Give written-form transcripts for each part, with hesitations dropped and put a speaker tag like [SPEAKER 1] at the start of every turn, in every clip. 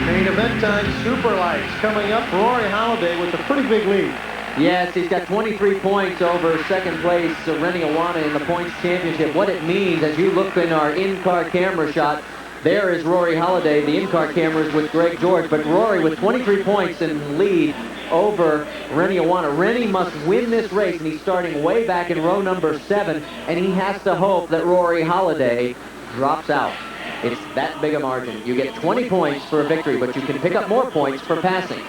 [SPEAKER 1] Main event time, Superlites coming up. Rory Halladay with a pretty big lead.
[SPEAKER 2] Yes, he's got 23 points over second place Rennie Awana in the points championship. What it means, as you look in our in-car camera shot, there is Rory Halladay. The in-car camera is with Greg George, but Rory with 23 points in lead over Rennie Awana. Rennie must win this race, and he's starting way back in row number 7, and he has to hope that Rory Halladay drops out. It's that big a margin. You get 20 points for a victory, but you can pick up more points for passing.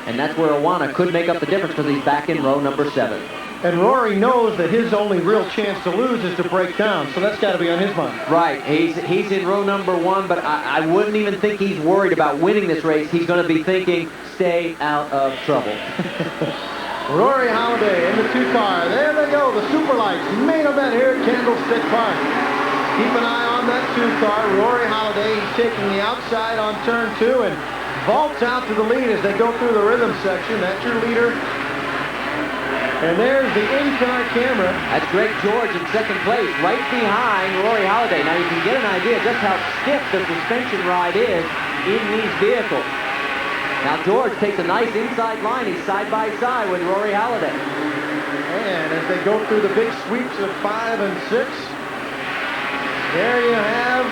[SPEAKER 2] And that's where Awana could make up the difference because he's back in row number 7.
[SPEAKER 1] And Rory knows that his only real chance to lose is to break down, so that's got to be on his mind.
[SPEAKER 2] Right. He's in row number 1, but I wouldn't even think he's worried about winning this race. He's going to be thinking, stay out of trouble.
[SPEAKER 1] Rory Halladay in the 2-car. There they go, the Superlights main event here at Candlestick Park. Keep an eye on that 2-car. Rory Halladay, he's taking the outside on turn 2 and vaults out to the lead as they go through the rhythm section. That's your leader. And there's the in-car camera.
[SPEAKER 2] That's Greg George in second place, right behind Rory Halladay. Now you can get an idea just how stiff the suspension ride is in these vehicles. Now George takes a nice inside line. He's side by side with Rory Halladay.
[SPEAKER 1] And as they go through the big sweeps of 5 and 6, there you have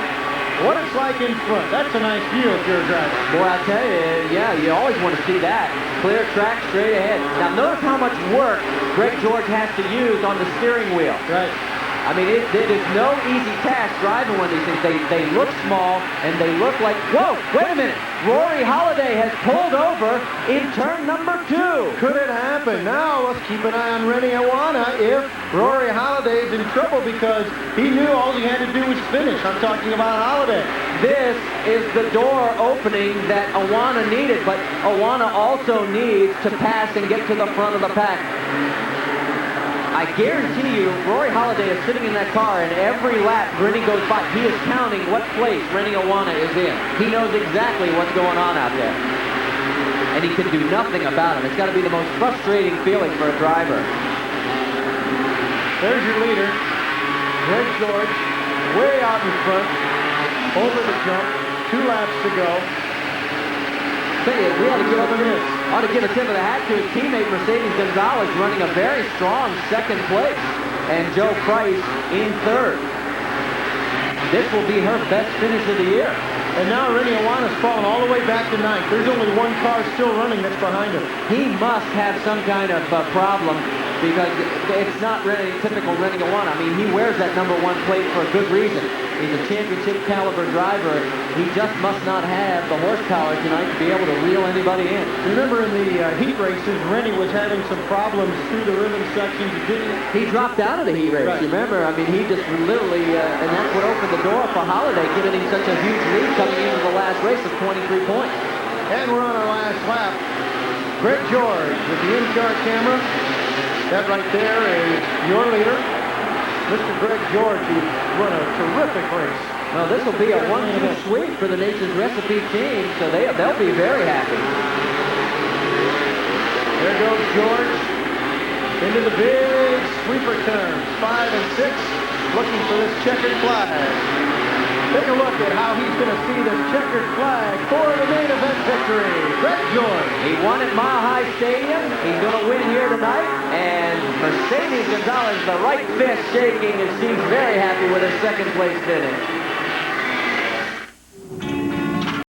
[SPEAKER 1] what it's like in front. That's a nice view if you're a driver.
[SPEAKER 2] Boy, I'll tell you, yeah, you always want to see that. Clear track straight ahead. Now notice how much work Greg George has to use on the steering wheel.
[SPEAKER 1] Right.
[SPEAKER 2] I mean, it is no easy task driving one of these things. They look small, and they look like, whoa, wait a minute. Rory Halladay has pulled over in turn number 2.
[SPEAKER 1] Could it happen? Now let's keep an eye on Rennie Awana if Rory Halladay is in trouble because he knew all he had to do was finish. I'm talking about Halladay.
[SPEAKER 2] This is the door opening that Awana needed, but Awana also needs to pass and get to the front of the pack. I guarantee you, Rory Halladay is sitting in that car, and every lap Rennie goes by, he is counting what place Rennie Awana is in. He knows exactly what's going on out there. And he can do nothing about it. It's got to be the most frustrating feeling for a driver.
[SPEAKER 1] There's your leader, Greg George, way out in front, over the jump, 2 laps to go.
[SPEAKER 2] We ought to give a tip of the hat to his teammate Mercedes Gonzalez, running a very strong second place, and Joe Price in third. This will be her best finish of the year.
[SPEAKER 1] And now Rennie Awana's fallen all the way back to 9th. There's only 1 car still running that's behind him.
[SPEAKER 2] He must have some kind of problem because it's not really typical Rennie Awana. I mean, he wears that number 1 plate for a good reason. He's a championship caliber driver. He just must not have the horsepower tonight to be able to reel anybody in.
[SPEAKER 1] Remember in the heat races, Rennie was having some problems through the rhythm sections.
[SPEAKER 2] He dropped out of the heat race. Right. Remember, I mean, he just literally, and that's what opened the door for Halladay, giving him such a huge lead coming into the last race of 23 points.
[SPEAKER 1] And we're on our last lap. Greg George with the in-car camera. That right there is your leader, Mr. Greg George, who's run a terrific race.
[SPEAKER 2] Well, this will be a 1-2 sweep for the Nation's Recipe team, so they'll be very happy.
[SPEAKER 1] There goes George into the big sweeper turns, 5 and 6, looking for this checkered flag. Take a look at how he's going to see this checkered flag for the main event victory. Greg George.
[SPEAKER 2] He won at Mile High Stadium. He's going to win here tonight. And Mercedes Gonzalez, the right fist shaking, and she's very happy with her second place finish.